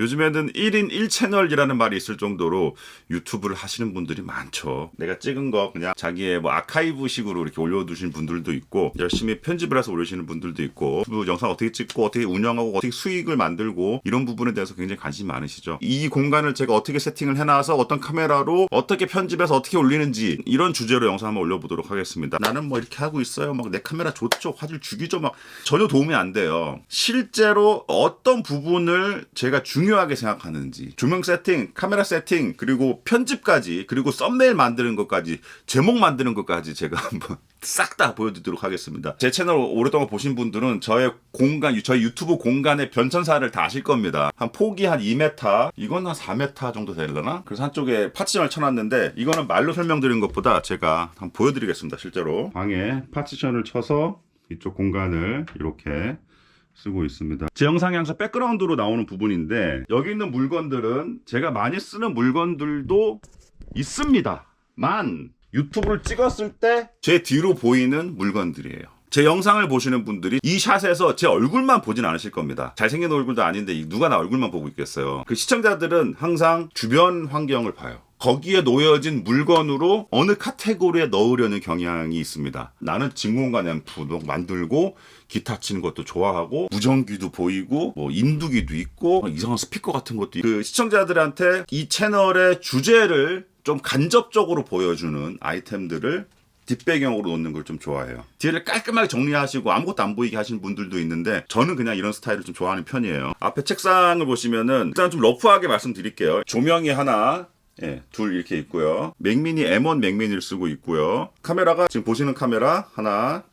요즘에는 1인 1채널이라는 말이 있을 정도로 유튜브를 하시는 분들이 많죠. 내가 찍은 거 그냥 자기의 뭐 아카이브식으로 이렇게 올려두신 분들도 있고, 열심히 편집을 해서 올리시는 분들도 있고, 유튜브 영상 어떻게 찍고 어떻게 운영하고 어떻게 수익을 만들고 이런 부분에 대해서 굉장히 관심이 많으시죠. 이 공간을 제가 어떻게 세팅을 해놔서 어떤 카메라로 어떻게 편집해서 어떻게 올리는지, 이런 주제로 영상 한번 올려보도록 하겠습니다. 나는 뭐 이렇게 하고 있어요. 막 내 카메라 좋죠. 화질 죽이죠. 막 전혀 도움이 안 돼요. 실제로 어떤 부분을 제가 중요하게 생각하는지, 조명 세팅, 카메라 세팅, 그리고 편집까지, 그리고 썸네일 만드는 것까지, 제목 만드는 것까지 제가 한번 싹 다 보여드리도록 하겠습니다. 제 채널 오랫동안 보신 분들은 저희 유튜브 공간의 변천사를 다 아실 겁니다. 한 폭이 한 2m, 이건 한 4m 정도 되려나? 그래서 한쪽에 파티션을 쳐놨는데, 이거는 말로 설명드린 것보다 제가 한번 보여드리겠습니다. 실제로 방에 파티션을 쳐서 이쪽 공간을 이렇게 쓰고 있습니다. 제 영상이 항상 백그라운드로 나오는 부분인데, 여기 있는 물건들은 제가 많이 쓰는 물건들도 있습니다만, 유튜브를 찍었을 때 제 뒤로 보이는 물건들이에요. 제 영상을 보시는 분들이 이 샷에서 제 얼굴만 보진 않으실 겁니다. 잘생긴 얼굴도 아닌데 누가 나 얼굴만 보고 있겠어요. 그 시청자들은 항상 주변 환경을 봐요. 거기에 놓여진 물건으로 어느 카테고리에 넣으려는 경향이 있습니다. 나는 진공관 앰프 만들고 기타 치는 것도 좋아하고 무전기도 보이고 뭐 인두기도 있고 이상한 스피커 같은 것도 있고, 그 시청자들한테 이 채널의 주제를 좀 간접적으로 보여주는 아이템들을 뒷배경으로 놓는 걸 좀 좋아해요. 뒤를 깔끔하게 정리하시고 아무것도 안 보이게 하시는 분들도 있는데, 저는 그냥 이런 스타일을 좀 좋아하는 편이에요. 앞에 책상을 보시면은 일단 좀 러프하게 말씀드릴게요. 조명이 하나, 둘 이렇게 있고요. 맥미니 M1 맥미니를 쓰고 있고요. 카메라가 지금 보시는 카메라 하나,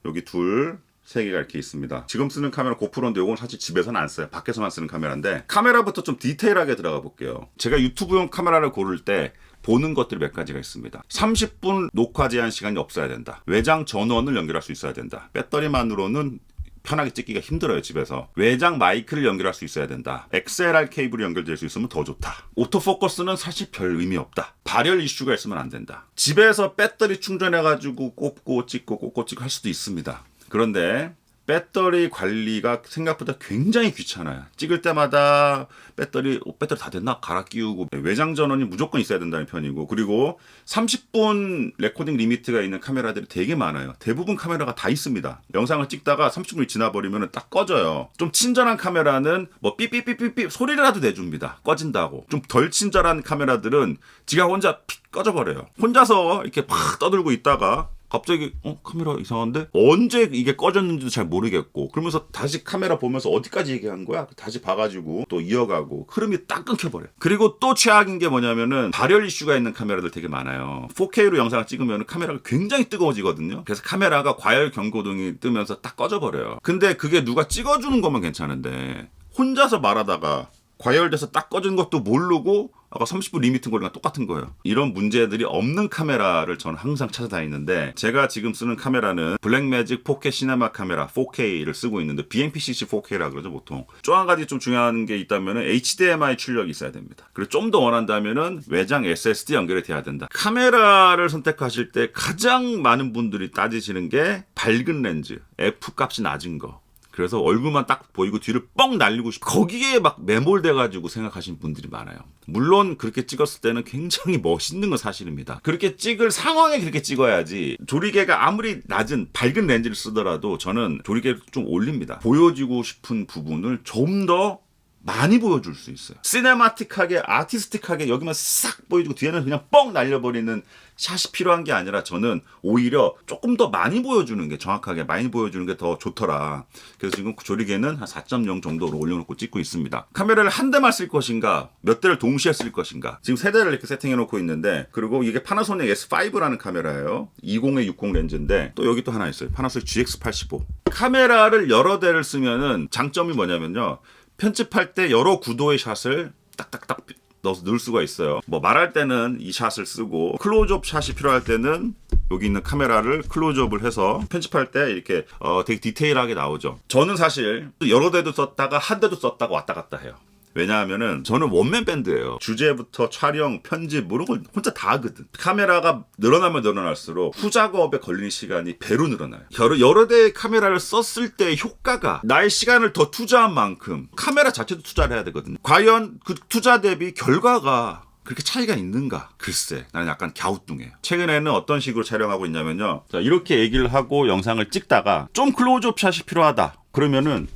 여기 둘, 3개가 이렇게 있습니다. 지금 쓰는 카메라 고프로인데 이건 사실 집에서는 안 써요. 밖에서만 쓰는 카메라인데, 카메라부터 좀 디테일하게 들어가 볼게요. 제가 유튜브용 카메라를 고를 때 보는 것들이 몇 가지가 있습니다. 30분 녹화 제한 시간이 없어야 된다. 외장 전원을 연결할 수 있어야 된다. 배터리만으로는 편하게 찍기가 힘들어요, 집에서. 외장 마이크를 연결할 수 있어야 된다. XLR 케이블이 연결될 수 있으면 더 좋다. 오토포커스는 사실 별 의미 없다. 발열 이슈가 있으면 안 된다. 집에서 배터리 충전해가지고 꼽고 찍고 할 수도 있습니다. 그런데 배터리 관리가 생각보다 굉장히 귀찮아요. 찍을 때마다 배터리 다 됐나? 갈아 끼우고, 외장 전원이 무조건 있어야 된다는 편이고, 그리고 30분 레코딩 리미트가 있는 카메라들이 되게 많아요. 대부분 카메라가 다 있습니다. 영상을 찍다가 30분이 지나버리면 딱 꺼져요. 좀 친절한 카메라는 뭐 삐삐삐삐삐 소리라도 내줍니다. 꺼진다고. 좀 덜 친절한 카메라들은 지가 혼자 픽 꺼져버려요. 혼자서 이렇게 팍 떠들고 있다가 갑자기 카메라 이상한데? 언제 이게 꺼졌는지도 잘 모르겠고, 그러면서 다시 카메라 보면서 어디까지 얘기한 거야? 다시 봐가지고 또 이어가고, 흐름이 딱 끊겨버려요. 그리고 또 최악인 게 뭐냐면은 발열 이슈가 있는 카메라들 되게 많아요. 4K로 영상을 찍으면 카메라가 굉장히 뜨거워지거든요. 그래서 카메라가 과열 경고등이 뜨면서 딱 꺼져버려요. 근데 그게 누가 찍어주는 것만 괜찮은데, 혼자서 말하다가 과열돼서 딱 꺼진 것도 모르고 아까 30분 리미트 거리가 똑같은 거예요. 이런 문제들이 없는 카메라를 저는 항상 찾아다니는데, 제가 지금 쓰는 카메라는 블랙매직 4K 시네마 카메라 4K를 쓰고 있는데, BMPCC 4K라 그러죠 보통. 또 한 가지 좀 중요한 게 있다면 HDMI 출력이 있어야 됩니다. 그리고 좀 더 원한다면은 외장 SSD 연결이 돼야 된다. 카메라를 선택하실 때 가장 많은 분들이 따지시는 게 밝은 렌즈, F 값이 낮은 거. 그래서 얼굴만 딱 보이고 뒤를 뻥 날리고 싶어, 거기에 막 매몰돼가지고 생각하시는 분들이 많아요. 물론 그렇게 찍었을 때는 굉장히 멋있는 건 사실입니다. 그렇게 찍을 상황에 그렇게 찍어야지, 조리개가 아무리 낮은 밝은 렌즈를 쓰더라도 저는 조리개를 좀 올립니다. 보여주고 싶은 부분을 좀 더 많이 보여줄 수 있어요. 시네마틱하게, 아티스틱하게 여기만 싹 보여주고 뒤에는 그냥 뻥 날려버리는 샷이 필요한 게 아니라, 저는 오히려 조금 더 많이 보여주는 게, 정확하게 많이 보여주는 게 더 좋더라. 그래서 지금 조리개는 한 4.0 정도로 올려놓고 찍고 있습니다. 카메라를 한 대만 쓸 것인가, 몇 대를 동시에 쓸 것인가. 지금 세 대를 이렇게 세팅해놓고 있는데, 그리고 이게 파나소닉 S5라는 카메라예요. 20-60 렌즈인데, 또 여기 또 하나 있어요. 파나소닉 GX85. 카메라를 여러 대를 쓰면은 장점이 뭐냐면요, 편집할 때 여러 구도의 샷을 딱딱딱 넣어서 넣을 수가 있어요. 뭐 말할 때는 이 샷을 쓰고, 클로즈업 샷이 필요할 때는 여기 있는 카메라를 클로즈업을 해서 편집할 때 이렇게 되게 디테일하게 나오죠. 저는 사실 여러 대도 썼다가 한 대도 썼다가 왔다 갔다 해요. 왜냐하면은 저는 원맨 밴드예요. 주제부터 촬영, 편집 뭐 이런 걸 혼자 다 하거든. 카메라가 늘어나면 늘어날수록 후작업에 걸리는 시간이 배로 늘어나요. 여러 대의 카메라를 썼을 때 효과가 나의 시간을 더 투자한 만큼 카메라 자체도 투자를 해야 되거든요. 과연 그 투자 대비 결과가 그렇게 차이가 있는가? 글쎄, 나는 약간 갸우뚱해요. 최근에는 어떤 식으로 촬영하고 있냐면요. 자, 이렇게 얘기를 하고 영상을 찍다가 좀 클로즈업 샷이 필요하다. 그러면은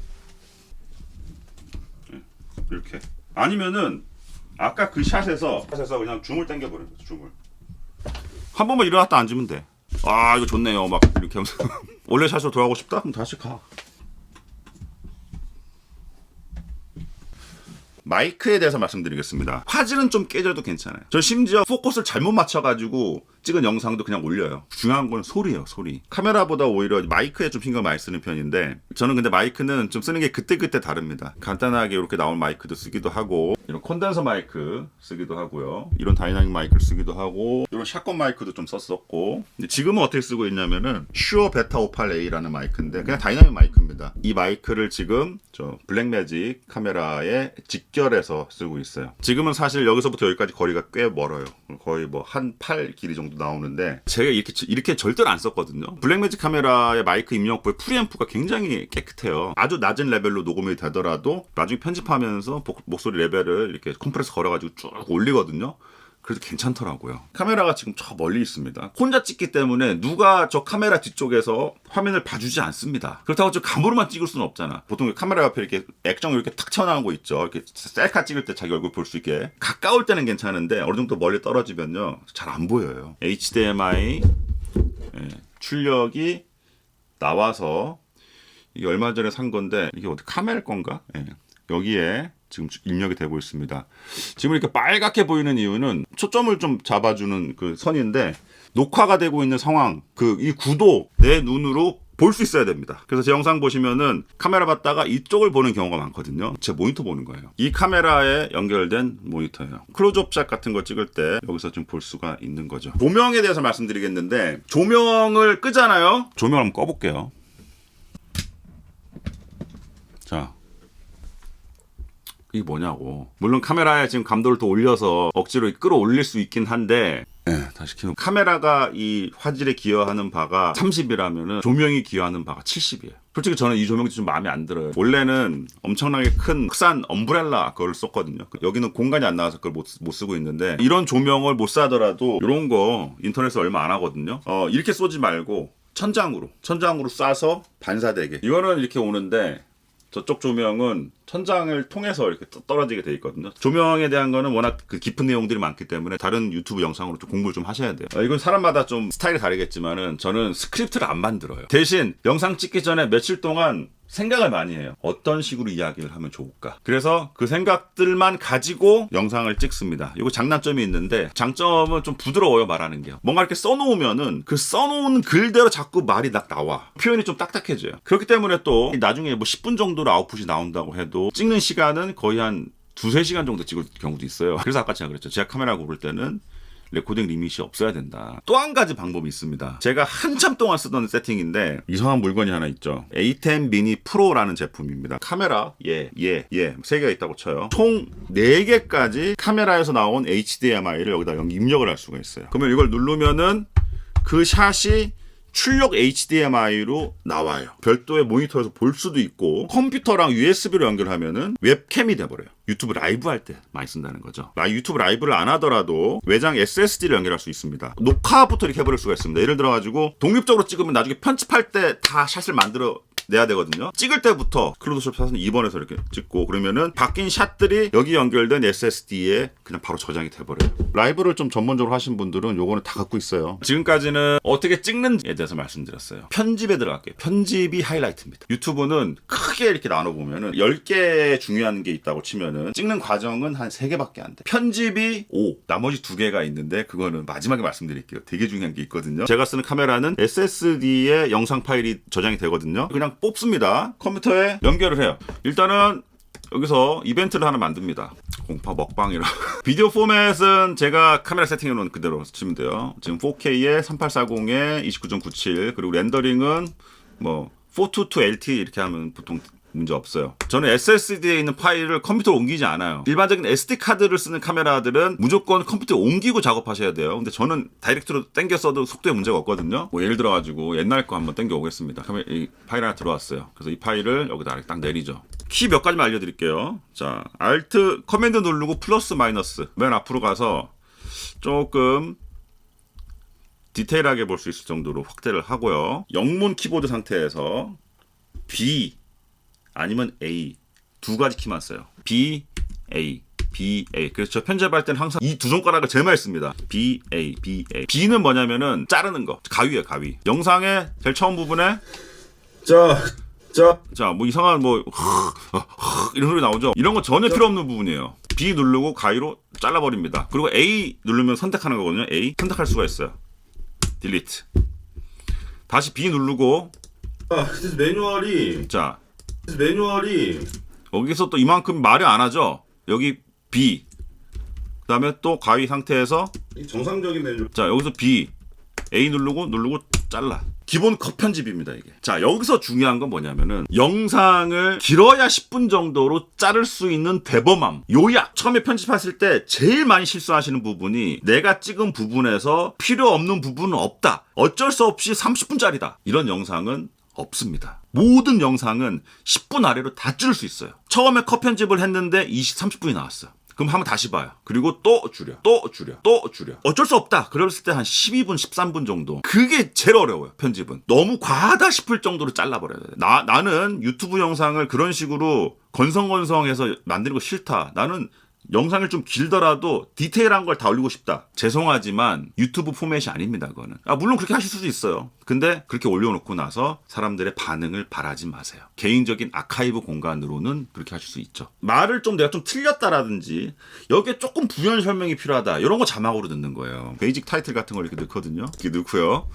이렇게. 아니면은 아까 그 샷에서 그냥 줌을 당겨버려요. 줌을. 한 번만 일어났다 앉으면 돼. 아, 이거 좋네요. 막 이렇게 하면서. 원래 샷으로 돌아가고 싶다? 그럼 다시 가. 마이크에 대해서 말씀드리겠습니다. 화질은 좀 깨져도 괜찮아요. 저 심지어 포커스를 잘못 맞춰가지고 찍은 영상도 그냥 올려요. 중요한 건 소리예요, 소리. 카메라보다 오히려 마이크에 좀 신경 많이 쓰는 편인데 저는 근데 마이크는 좀 쓰는 게 그때그때 다릅니다. 간단하게 이렇게 나온 마이크도 쓰기도 하고 이런 콘덴서 마이크 쓰기도 하고요. 이런 다이나믹 마이크를 쓰기도 하고 이런 샷건 마이크도 좀 썼었고 근데 지금은 어떻게 쓰고 있냐면은 슈어 베타 58A라는 마이크인데 그냥 다이나믹 마이크입니다. 이 마이크를 지금 저 블랙매직 카메라에 직결해서 쓰고 있어요. 지금은 사실 여기서부터 여기까지 거리가 꽤 멀어요. 거의 뭐 한 팔 길이 정도 나오는데 제가 이렇게 절대로 안 썼거든요. 블랙매직 카메라의 마이크 입력부의 프리앰프가 굉장히 깨끗해요. 아주 낮은 레벨로 녹음이 되더라도 나중에 편집하면서 목소리 레벨을 이렇게 컴프레서 걸어가지고 쭉 올리거든요. 그래도 괜찮더라고요. 카메라가 지금 저 멀리 있습니다. 혼자 찍기 때문에 누가 저 카메라 뒤쪽에서 화면을 봐주지 않습니다. 그렇다고 저 감으로만 찍을 수는 없잖아. 보통 카메라 옆에 이렇게 액정 이렇게 탁 튀어나온 거 있죠. 이렇게 셀카 찍을 때 자기 얼굴 볼 수 있게. 가까울 때는 괜찮은데 어느 정도 멀리 떨어지면요 잘 안 보여요. HDMI 출력이 나와서 이게 얼마 전에 산 건데 이게 어디 카멜 건가? 여기에 지금 입력이 되고 있습니다. 지금 이렇게 빨갛게 보이는 이유는 초점을 좀 잡아주는 그 선인데 녹화가 되고 있는 상황, 이 구도 내 눈으로 볼 수 있어야 됩니다. 그래서 제 영상 보시면은 카메라 봤다가 이쪽을 보는 경우가 많거든요. 제 모니터 보는 거예요. 이 카메라에 연결된 모니터예요. 클로즈업 샷 같은 거 찍을 때 여기서 좀 볼 수가 있는 거죠. 조명에 대해서 말씀드리겠는데 조명을 끄잖아요. 조명을 한번 꺼볼게요. 자. 이게 뭐냐고. 물론 카메라에 지금 감도를 더 올려서 억지로 끌어올릴 수 있긴 한데 다시 켜놓고 카메라가 이 화질에 기여하는 바가 30이라면은 조명이 기여하는 바가 70이에요. 솔직히 저는 이 조명도 좀 마음에 안 들어요. 원래는 엄청나게 큰 흑산 엄브렐라 그걸 썼거든요. 여기는 공간이 안 나와서 그걸 못 쓰고 있는데 이런 조명을 못 사더라도 이런 거 인터넷에 얼마 안 하거든요. 이렇게 쏘지 말고 천장으로 쏴서 반사되게. 이거는 이렇게 오는데 저쪽 조명은 천장을 통해서 이렇게 떨어지게 돼 있거든요. 조명에 대한 거는 워낙 그 깊은 내용들이 많기 때문에 다른 유튜브 영상으로 좀 공부를 좀 하셔야 돼요. 이건 사람마다 좀 스타일이 다르겠지만은 저는 스크립트를 안 만들어요. 대신 영상 찍기 전에 며칠 동안 생각을 많이 해요. 어떤 식으로 이야기를 하면 좋을까? 그래서 그 생각들만 가지고 영상을 찍습니다. 이거 장단점이 있는데 장점은 좀 부드러워요, 말하는 게. 뭔가 이렇게 써놓으면은 그 써놓은 글대로 자꾸 말이 딱 나와. 표현이 좀 딱딱해져요. 그렇기 때문에 또 나중에 뭐 10분 정도로 아웃풋이 나온다고 해도 찍는 시간은 거의 한 2-3시간 정도 찍을 경우도 있어요. 그래서 아까 제가 그랬죠. 제가 카메라 고를 때는 레코딩 리밋이 없어야 된다. 또 한 가지 방법이 있습니다. 제가 한참 동안 쓰던 세팅인데 이상한 물건이 하나 있죠. A10 미니 프로라는 제품입니다. 카메라 세 개가 있다고 쳐요. 총 4개까지 카메라에서 나온 HDMI를 여기다 입력을 할 수가 있어요. 그러면 이걸 누르면은 그 샷이 출력 HDMI로 나와요. 별도의 모니터에서 볼 수도 있고 컴퓨터랑 USB로 연결하면은 웹캠이 돼버려요. 유튜브 라이브 할 때 많이 쓴다는 거죠. 유튜브 라이브를 안 하더라도 외장 SSD를 연결할 수 있습니다. 녹화부터 이렇게 해버릴 수가 있습니다. 예를 들어가지고 독립적으로 찍으면 나중에 편집할 때 다 샷을 만들어 내야 되거든요. 찍을 때부터 클로즈업 샷은 2번에서 이렇게 찍고 그러면은 바뀐 샷들이 여기 연결된 SSD에 그냥 바로 저장이 돼버려요. 라이브를 좀 전문적으로 하신 분들은 요거는 다 갖고 있어요. 지금까지는 어떻게 찍는지에 대해서 말씀드렸어요. 편집에 들어갈게요. 편집이 하이라이트입니다. 유튜브는 크게 이렇게 나눠보면은 10개 중요한 게 있다고 치면은 찍는 과정은 한 3개밖에 안 돼. 편집이 5, 나머지 2개가 있는데 그거는 마지막에 말씀드릴게요. 되게 중요한 게 있거든요. 제가 쓰는 카메라는 SSD에 영상 파일이 저장이 되거든요. 그냥 뽑습니다. 컴퓨터에 연결을 해요. 일단은 여기서 이벤트를 하나 만듭니다. 공파 먹방이라. 비디오 포맷은 제가 카메라 세팅해 놓은 그대로 치면 돼요. 지금 4K에 3840에 29.97 그리고 렌더링은 뭐 422 LT 이렇게 하면 보통 문제 없어요. 저는 SSD에 있는 파일을 컴퓨터로 옮기지 않아요. 일반적인 SD카드를 쓰는 카메라들은 무조건 컴퓨터에 옮기고 작업하셔야 돼요. 근데 저는 다이렉트로 당겨 써도 속도에 문제가 없거든요. 뭐 예를 들어가지고 옛날 거 한번 당겨 오겠습니다. 이 파일 하나 들어왔어요. 그래서 이 파일을 여기다 딱 내리죠. 키 몇 가지만 알려드릴게요. 자, Alt, 커맨드 누르고 플러스 마이너스 맨 앞으로 가서 조금 디테일하게 볼 수 있을 정도로 확대를 하고요. 영문 키보드 상태에서 B 아니면 A 두 가지 키만 써요. B, A, B, A. 그래서 저 편집할 때는 항상 이 두 손가락을 제일 많이 씁니다. B, A, B, A. B는 뭐냐면은 자르는 거. 가위예요, 가위. 영상의 제일 처음 부분에 자, 뭐 이상한 뭐 이런 소리 나오죠. 이런 거 전혀 필요 없는 부분이에요. B 누르고 가위로 잘라버립니다. 그리고 A 누르면 선택하는 거거든요. A 선택할 수가 있어요. 딜리트. 다시 B 누르고 매뉴얼이 여기서 또 이만큼 말을 안 하죠. 여기 B 그다음에 또 가위 상태에서 정상적인 매뉴얼. 자, 여기서 B A 누르고 잘라. 기본 컷 편집입니다, 이게. 자, 여기서 중요한 건 뭐냐면은 영상을 길어야 10분 정도로 자를 수 있는 대범함, 요약. 처음에 편집했을 때 제일 많이 실수하시는 부분이 내가 찍은 부분에서 필요 없는 부분은 없다. 어쩔 수 없이 30분짜리다. 이런 영상은 없습니다. 모든 영상은 10분 아래로 다 줄일 수 있어요. 처음에 컷 편집을 했는데 30분이 나왔어요. 그럼 한번 다시 봐요. 그리고 또 줄여. 어쩔 수 없다. 그랬을 때 한 12분, 13분 정도. 그게 제일 어려워요, 편집은. 너무 과하다 싶을 정도로 잘라버려야 돼. 나는 유튜브 영상을 그런 식으로 건성건성해서 만드는 거 싫다. 나는 영상을 좀 길더라도 디테일한 걸 다 올리고 싶다. 죄송하지만 유튜브 포맷이 아닙니다, 그거는. 물론 그렇게 하실 수도 있어요. 근데 그렇게 올려놓고 나서 사람들의 반응을 바라지 마세요. 개인적인 아카이브 공간으로는 그렇게 하실 수 있죠. 말을 좀 내가 좀 틀렸다라든지 여기에 조금 부연 설명이 필요하다. 이런 거 자막으로 넣는 거예요. 베이직 타이틀 같은 걸 이렇게 넣거든요. 이렇게 넣고요.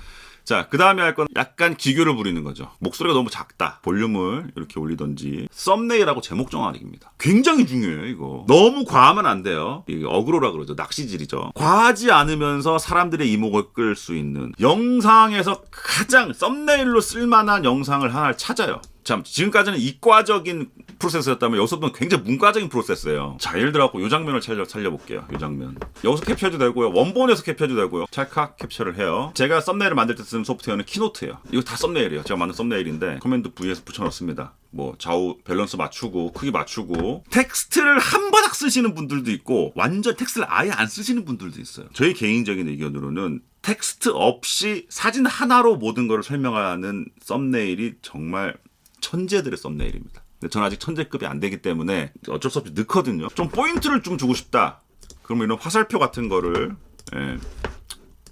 자, 그 다음에 할 건 약간 기교를 부리는 거죠. 목소리가 너무 작다. 볼륨을 이렇게 올리던지. 썸네일하고 제목 정하기입니다. 굉장히 중요해요, 이거. 너무 과하면 안 돼요. 이게 어그로라 그러죠. 낚시질이죠. 과하지 않으면서 사람들의 이목을 끌 수 있는 영상에서 가장 썸네일로 쓸만한 영상을 하나를 찾아요. 참, 지금까지는 이과적인 프로세스였다면 여기서부터는 굉장히 문과적인 프로세스예요. 자, 예를 들어 이 장면을 살려볼게요. 이 장면. 여기서 캡처해도 되고요. 원본에서 캡처해도 되고요. 찰칵 캡처를 해요. 제가 썸네일을 만들 때 쓰는 소프트웨어는 키노트예요. 이거 다 썸네일이에요. 제가 만든 썸네일인데 커맨드 V에서 붙여넣습니다. 뭐 좌우 밸런스 맞추고 크기 맞추고. 텍스트를 한 바닥 쓰시는 분들도 있고 완전 텍스트를 아예 안 쓰시는 분들도 있어요. 저희 개인적인 의견으로는 텍스트 없이 사진 하나로 모든 걸 설명하는 썸네일이 정말 천재들의 썸네일입니다. 근데 저는 아직 천재급이 안 되기 때문에 어쩔 수 없이 넣거든요. 좀 포인트를 좀 주고 싶다. 그러면 이런 화살표 같은 거를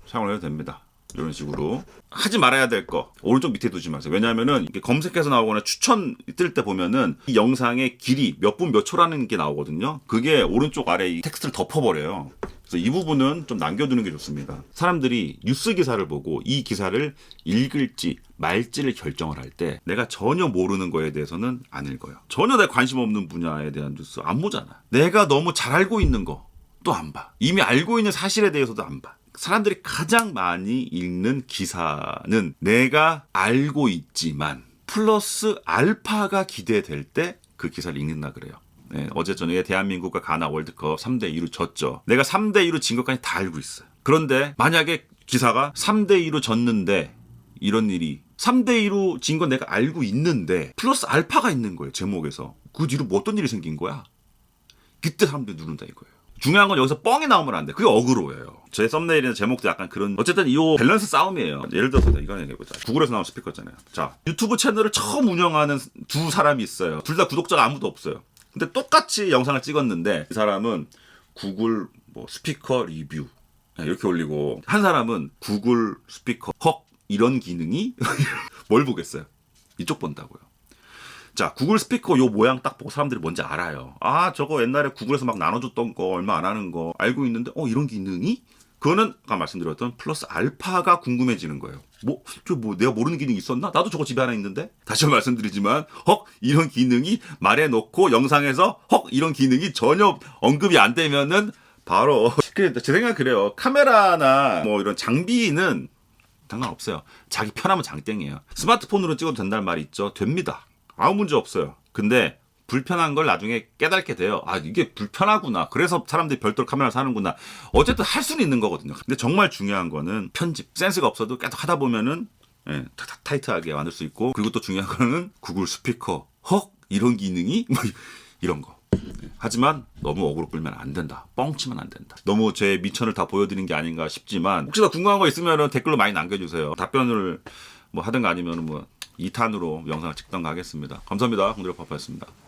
사용을 해도 됩니다. 이런 식으로. 하지 말아야 될 거 오른쪽 밑에 두지 마세요. 왜냐하면은 이게 검색해서 나오거나 추천 뜰 때 보면은 이 영상의 길이 몇 분 몇 초라는 게 나오거든요. 그게 오른쪽 아래 이 텍스트를 덮어버려요. 그래서 이 부분은 좀 남겨두는 게 좋습니다. 사람들이 뉴스 기사를 보고 이 기사를 읽을지 말지를 결정을 할 때 내가 전혀 모르는 거에 대해서는 안 읽어요. 전혀 내가 관심 없는 분야에 대한 뉴스 안 보잖아. 내가 너무 잘 알고 있는 거 또 안 봐. 이미 알고 있는 사실에 대해서도 안 봐. 사람들이 가장 많이 읽는 기사는 내가 알고 있지만 플러스 알파가 기대될 때 그 기사를 읽는다 그래요. 네, 어제 저녁에 대한민국과 가나 월드컵 3대2로 졌죠. 내가 3대2로 진 것까지 다 알고 있어요. 그런데 만약에 기사가 3대2로 졌는데 이런 일이 3대2로 진 건 내가 알고 있는데 플러스 알파가 있는 거예요. 제목에서. 그 뒤로 뭐 어떤 일이 생긴 거야? 그때 사람들이 누른다 이거예요. 중요한 건 여기서 뻥이 나오면 안 돼. 그게 어그로예요. 제 썸네일이나 제목도 약간 그런 어쨌든 이 밸런스 싸움이에요. 예를 들어서 이거 얘기해보자. 구글에서 나온 스피커잖아요. 자, 유튜브 채널을 처음 운영하는 두 사람이 있어요. 둘 다 구독자가 아무도 없어요. 근데 똑같이 영상을 찍었는데 이 사람은 구글 뭐 스피커 리뷰 이렇게 올리고 한 사람은 구글 스피커 헉 이런 기능이 뭘 보겠어요. 이쪽 본다고요. 자, 구글 스피커 요 모양 딱 보고 사람들이 뭔지 알아요. 아, 저거 옛날에 구글에서 막 나눠줬던 거 얼마 안 하는 거 알고 있는데 이런 기능이? 그거는 아까 말씀드렸던 플러스 알파가 궁금해지는 거예요. 내가 모르는 기능이 있었나? 나도 저거 집에 하나 있는데? 다시 한번 말씀드리지만 이런 기능이 말해놓고 영상에서 이런 기능이 전혀 언급이 안 되면은 바로 제 생각은 그래요. 카메라나 뭐 이런 장비는 상관없어요. 자기 편하면 장땡이에요. 스마트폰으로 찍어도 된다는 말이 있죠. 됩니다. 아무 문제 없어요. 근데 불편한 걸 나중에 깨닫게 돼요. 아, 이게 불편하구나. 그래서 사람들이 별도로 카메라를 사는구나. 어쨌든 할 수는 있는 거거든요. 근데 정말 중요한 거는 편집. 센스가 없어도 계속 하다 보면은 탁탁 타이트하게 만들 수 있고, 그리고 또 중요한 거는 구글 스피커, 헉, 이런 기능이 뭐 이런 거. 하지만 너무 어그로 끌면 안 된다. 뻥치면 안 된다. 너무 제 미천을 다 보여드린 게 아닌가 싶지만, 혹시나 궁금한 거 있으면 댓글로 많이 남겨주세요. 답변을 뭐 하든가 아니면 뭐 2탄으로 영상을 찍던가 하겠습니다. 감사합니다. 홍대로 파파였습니다.